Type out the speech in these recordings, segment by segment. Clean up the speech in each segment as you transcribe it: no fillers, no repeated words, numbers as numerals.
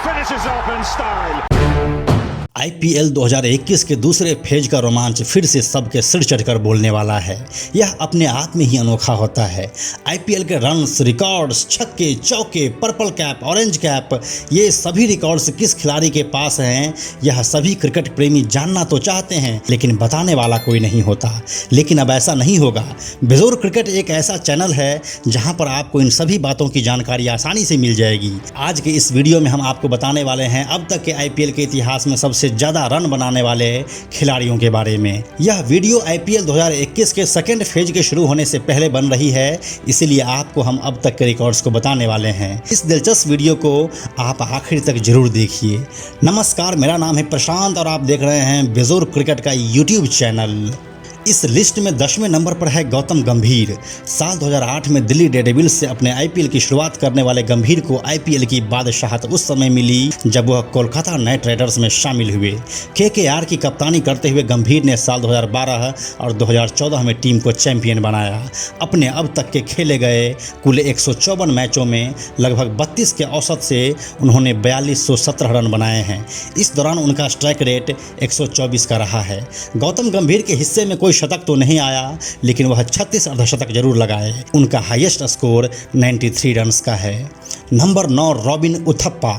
finishes off in style. IPL 2021 के दूसरे phase का रोमांच फिर से सबके सिर चढ़कर बोलने वाला है। यह अपने आप में ही अनोखा होता है। आईपीएल के रन्स, रिकॉर्ड्स, छक्के, चौके, पर्पल कैप, ऑरेंज कैप, ये सभी रिकॉर्ड्स किस खिलाड़ी के पास हैं, यह सभी क्रिकेट प्रेमी जानना तो चाहते हैं, लेकिन बताने वाला कोई नहीं होता। लेकिन अब ऐसा नहीं होगा। बेजोर क्रिकेट एक ऐसा चैनल है जहां पर आपको इन सभी बातों की जानकारी आसानी से मिल जाएगी। आज के इस वीडियो में हम आपको बताने वाले हैं अब तक के आईपीएल के इतिहास में सबसे ज्यादा रन बनाने वाले खिलाड़ियों के बारे में। यह वीडियो आईपीएल 2021 के सेकेंड फेज के शुरू होने से पहले बन रही है, इसीलिए आपको हम अब तक के रिकॉर्ड्स को बताने वाले हैं। इस दिलचस्प वीडियो को आप आखिर तक जरूर देखिए। नमस्कार, मेरा नाम है प्रशांत और आप देख रहे हैं बेजोर क्रिकेट का यूट्यूब चैनल। इस लिस्ट में 10वें नंबर पर है गौतम गंभीर। साल 2008 में दिल्ली डेयरडेविल्स से अपने आईपीएल की शुरुआत करने वाले गंभीर को आईपीएल की बादशाहत उस समय मिली जब वह कोलकाता नाइट राइडर्स में शामिल हुए। केकेआर की कप्तानी करते हुए गंभीर ने साल 2012 और 2014 में टीम को चैंपियन बनाया। अपने अब तक के खेले गए कुल 154 मैचों में लगभग 32 के औसत से उन्होंने 4217 रन बनाए हैं। इस दौरान उनका स्ट्राइक रेट 124 का रहा है। गौतम गंभीर के हिस्से में कोई शतक तो नहीं आया, लेकिन वह 36 अर्धशतक जरूर लगाए। उनका हाईएस्ट स्कोर 93 रन्स का है। Number 9 robin Uthappa.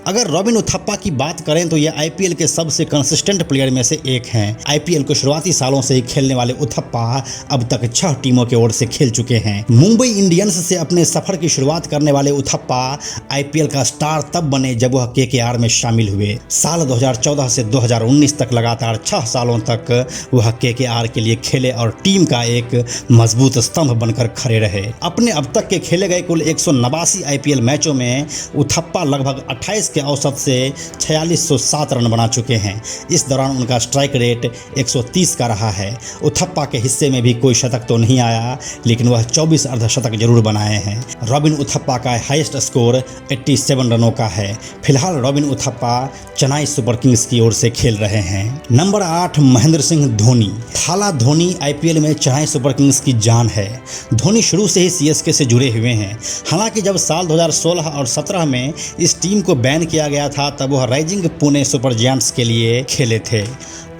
अगर रॉबिन उथप्पा की बात करें तो यह आईपीएल के सबसे कंसिस्टेंट प्लेयर में से एक हैं। आईपीएल को शुरुआती सालों से ही खेलने वाले उथप्पा अब तक 6 टीमों की ओर से खेल चुके हैं। मुंबई इंडियंस से अपने सफर की शुरुआत करने वाले उथप्पा आईपीएल का स्टार तब बने जब वह केकेआर में शामिल हुए। साल 2014 से 2019 तक लगातार 6 सालों तक वह केकेआर के लिए खेले और टीम का एक मजबूत स्तंभ बनकर खड़े रहे। अपने अब तक के खेले गए कुल 189 आईपीएल मैचों में उथप्पा लगभग 28 के औसत से 4607 रन बना चुके हैं। इस दौरान उनका स्ट्राइक रेट 130 का रहा है। उथप्पा के हिस्से में भी कोई शतक तो नहीं आया, लेकिन वह 24 अर्धशतक जरूर बनाए हैं। रॉबिन उथप्पा का हाईएस्ट स्कोर 87 रनों का है। फिलहाल robin Uthappa Chennai super Kings की ओर से खेल रहे हैं। नंबर 8 महेंद्र सिंह धोनी। थाला धोनी आईपीएल में चेन्नई सुपर किंग्स की जान है। धोनी शुरू से ही सीएसके से जुड़े हुए हैं। हालांकि जब साल 2016 और 17 में इस टीम को बैन किया गया था तब वह राइजिंग पुणे सुपर जायंट्स के लिए खेले थे।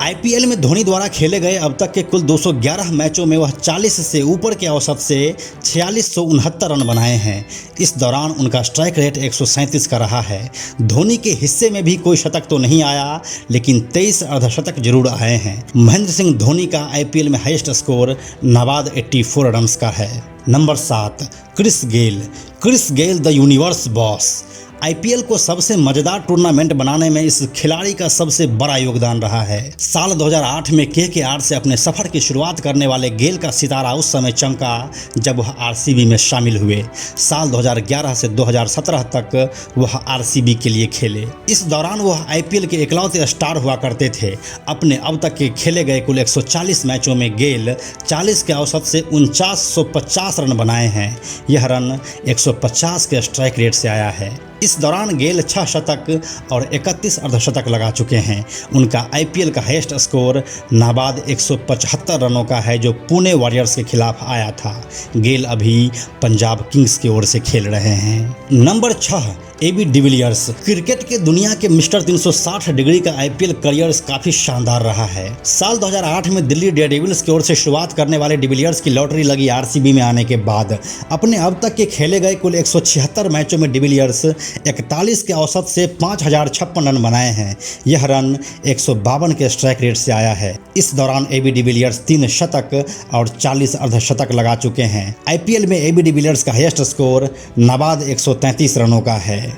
आईपीएल में धोनी द्वारा खेले गए अब तक के कुल 211 मैचों में वह 40 से ऊपर के औसत से 4669 रन बनाए हैं। इस दौरान उनका स्ट्राइक रेट 137 का रहा है। धोनी के हिस्से में भी कोई शतक तो नहीं आया, लेकिन 23 अर्धशतक जरूर आए हैं। महेंद्र सिंह धोनी का आईपीएल में हाईएस्ट स्कोर नवाद 84 रन्स का है। Number 7 Chris Gayle. Chris Gayle the universe boss. IPL को सबसे मजेदार टूर्नामेंट बनाने में इस खिलाड़ी का सबसे बड़ा योगदान रहा है। साल 2008 में केकेआर से अपने सफर की शुरुआत करने वाले गेल का सितारा उस समय चमका जब वह आरसीबी में शामिल हुए। साल 2011 से 2017 तक वह आरसीबी के लिए खेले। इस दौरान वह आईपीएल के इकलौते स्टार हुआ करते थे। अपने अब तक के खेले गए कुल 140 मैचों में गेल 40 के औसत से 4950 रन बनाए हैं। यह रन 150 के स्ट्राइक रेट से आया है। इस दौरान गेल 6 शतक और 31 अर्धशतक लगा चुके हैं। उनका आईपीएल का हाईएस्ट स्कोर नाबाद 175 रनों का है, जो पुणे वॉरियर्स के खिलाफ आया था। गेल अभी पंजाब किंग्स की ओर से खेल रहे हैं। Number 6 AB de Villiers. क्रिकेट के दुनिया के मिस्टर 360 डिग्री का आईपीएल करियर काफ़ी शानदार रहा है। साल 2008 में दिल्ली डेयरडेविल्स की ओर से शुरुआत करने वाले डिविलियर्स की लॉटरी लगी आरसीबी में आने के बाद अपने अब तक के खेले गए कुल 176 मैचों में डिविलियर्स 41 के औसत से 5056 रन बनाए हैं। यह रन 152 के स्ट्राइक रेट से आया है। इस दौरान एबी डिविलियर्स 3 शतक और 40 अर्धशतक लगा चुके हैं। आईपीएल में एबी डिविलियर्स का हाईएस्ट स्कोर नवाद 133 रनों का है।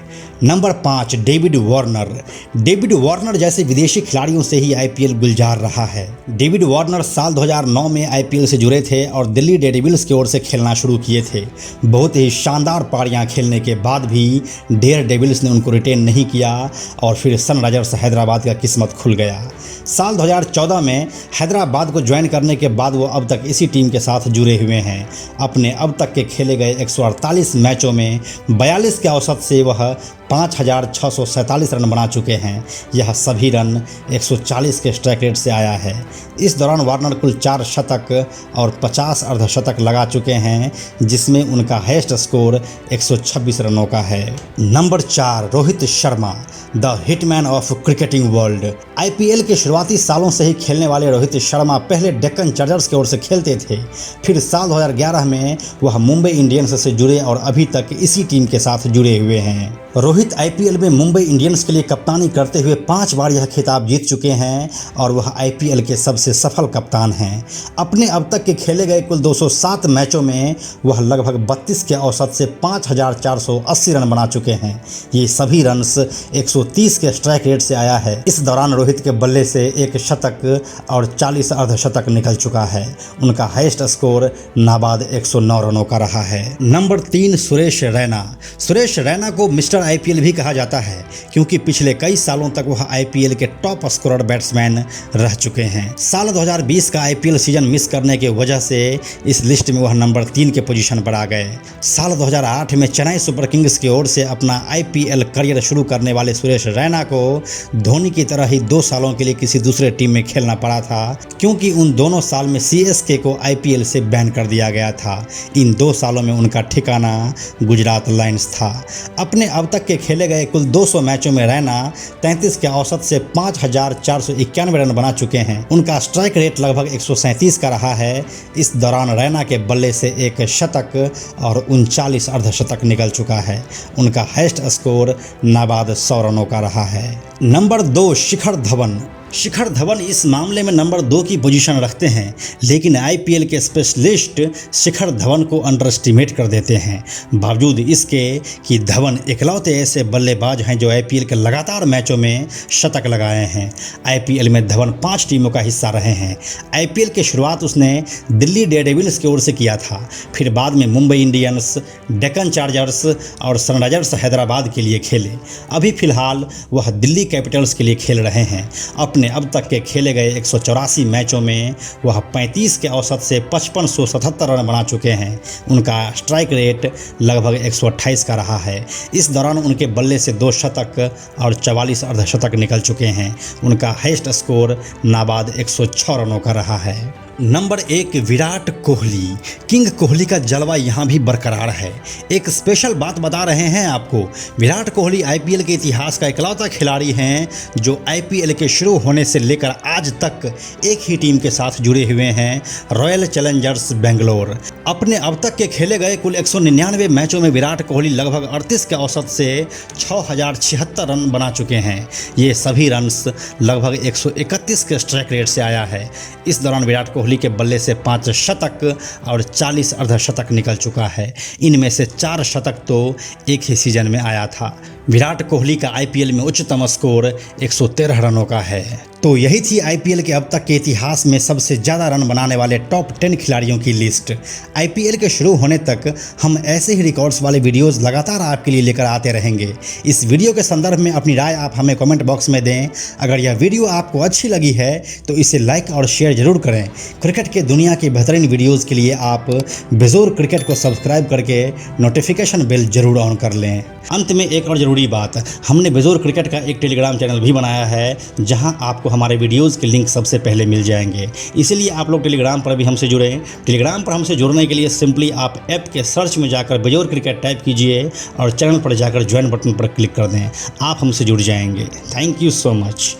Number 5 David Warner. David Warner जैसे विदेशी खिलाड़ियों से ही आईपीएल गुलजार रहा है। डेविड वार्नर साल 2009 में आईपीएल से जुड़े थे और दिल्ली डेयरडेविल्स की ओर से खेलना शुरू किए थे। बहुत ही शानदार पारियां खेलने के बाद भी डेयरडेविल्स ने उनको रिटेन नहीं किया और फिर सनराइजर्स हैदराबाद का किस्मत खुल गया। साल 2014 में हैदराबाद को ज्वाइन करने के बाद वो अब तक इसी टीम के साथ जुड़े हुए हैं। अपने अब तक के खेले गए 148 मैचों में 42 के औसत से वह 5,647 रन बना चुके हैं। यह सभी रन 140 के स्ट्राइक रेट से आया है। इस दौरान वार्नर कुल 4 शतक और 50 अर्धशतक लगा चुके हैं, जिसमें उनका हाईएस्ट स्कोर 126 रनों का है। Number 4, Rohit Sharma, the hitman of cricketing world. IPL के शुरुआती सालों से ही खेलने वाले रोहित शर्मा पहले डेक्कन चार्जर्स की ओर से खेलते थे। फिर साल 2011 में वह मुंबई इंडियंस से जुड़े और अभी तक इसी टीम के साथ जुड़े हुए हैं। रोहित आईपीएल में मुंबई इंडियंस के लिए कप्तानी करते हुए 5 बार यह खिताब जीत चुके हैं और वह आईपीएल के सबसे सफल कप्तान हैं। अपने अब तक के खेले गए कुल 207 मैचों में वह लगभग 32 के औसत से 5,480 रन बना चुके हैं। ये सभी रन्स 130 के स्ट्राइक रेट से आया है। इस दौरान रोहित के बल्ले से 1 शतक और 40 अर्धशतक निकल चुका है। उनका हाईएस्ट स्कोर नाबाद 109 रनों का रहा है। नंबर 3, सुरेश रैना। सुरेश रैना को मिस्टर आईपीएल भी कहा जाता है क्योंकि पिछले कई सालों तक वह आईपीएल के टॉप स्कोरर बैट्समैन रह चुके हैं। साल 2020 का आईपीएल सीजन मिस करने की वजह से इस लिस्ट में वह नंबर 3 के पोजीशन पर आ गए। साल 2008 में चेन्नई सुपर किंग्स की ओर से अपना आईपीएल करियर शुरू करने वाले सुरेश रैना को धोनी की तरह ही 2 सालों के लिए किसी दूसरे टीम में खेलना पड़ा था, क्योंकि उन दोनों साल में सीएसके को आईपीएल से बैन कर दिया गया था। इन 2 सालों में उनका ठिकाना गुजरात लायंस था। अपने अब तक के खेले गए कुल 200 मैचों में रैना 33 के औसत से 5,491 रन बना चुके हैं। उनका स्ट्राइक रेट लगभग 137 का रहा है। इस दौरान रैना के बल्ले से 1 शतक और 39 अर्धशतक निकल चुका है। उनका हाईएस्ट स्कोर नाबाद 100 रनों का रहा है। नंबर 2, शिखर धवन। शिखर धवन इस मामले में नंबर 2 की पोजीशन रखते हैं, लेकिन आईपीएल के स्पेशलिस्ट शिखर धवन को अंडर एस्टिमेट कर देते हैं। बावजूद इसके कि धवन इकलौते ऐसे बल्लेबाज हैं जो आईपीएल के लगातार मैचों में शतक लगाए हैं। आईपीएल में धवन 5 टीमों का हिस्सा रहे हैं। आईपीएल की शुरुआत उसने दिल्ली डेयरडेविल्स की ओर से किया था, फिर बाद में मुंबई इंडियंस, डेक्कन चार्जर्स और सनराइजर्स हैदराबाद के लिए खेले। अभी फिलहाल वह दिल्ली कैपिटल्स के लिए खेल रहे हैं। अपने अब तक के खेले गए 184 मैचों में वह 35 के औसत से 5577 रन बना चुके हैं। उनका स्ट्राइक रेट लगभग 128 का रहा है। इस दौरान उनके बल्ले से 2 शतक और 44 अर्धशतक निकल चुके हैं। उनका हाईएस्ट स्कोर नाबाद 106 रनों का रहा है। नंबर 1, विराट कोहली। किंग कोहली का जलवा यहाँ भी बरकरार है। एक स्पेशल बात बता रहे हैं आपको, विराट कोहली आईपीएल के इतिहास का इकलौता खिलाड़ी हैं जो आईपीएल के शुरू होने से लेकर आज तक एक ही टीम के साथ जुड़े हुए हैं, रॉयल चैलेंजर्स बेंगलोर। अपने अब तक के खेले गए कुल 199 मैचों में विराट कोहली लगभग 38 के औसत से 6,076 रन बना चुके हैं। ये सभी रन्स लगभग 131 के स्ट्राइक रेट से आया है। इस दौरान विराट कोहली के बल्ले से 5 शतक और 40 अर्धशतक निकल चुका है। इनमें से 4 शतक तो एक ही सीजन में आया था। विराट कोहली का आईपीएल में उच्चतम स्कोर 113 रनों का है। तो यही थी आईपीएल के अब तक के इतिहास में सबसे ज़्यादा रन बनाने वाले टॉप 10 खिलाड़ियों की लिस्ट। आईपीएल के शुरू होने तक हम ऐसे ही रिकॉर्ड्स वाले वीडियोस लगातार आपके लिए लेकर आते रहेंगे। इस वीडियो के संदर्भ में अपनी राय आप हमें कमेंट बॉक्स में दें। अगर यह वीडियो आपको अच्छी लगी है तो इसे लाइक और शेयर जरूर करें। क्रिकेट के दुनिया के बेहतरीन वीडियोज़ के लिए आप बेजोर क्रिकेट को सब्सक्राइब करके नोटिफिकेशन बेल जरूर ऑन कर लें। अंत में एक और ज़रूरी बात, हमने बेजोर क्रिकेट का एक टेलीग्राम चैनल भी बनाया है जहां आपको हमारे वीडियोस के लिंक सबसे पहले मिल जाएंगे। इसीलिए आप लोग टेलीग्राम पर भी हमसे जुड़ें। टेलीग्राम पर हमसे जुड़ने के लिए सिंपली आप ऐप के सर्च में जाकर बेजोर क्रिकेट टाइप कीजिए और चैनल पर जाकर ज्वाइन बटन पर क्लिक कर दें। आप हमसे जुड़ जाएंगे। Thank you so much.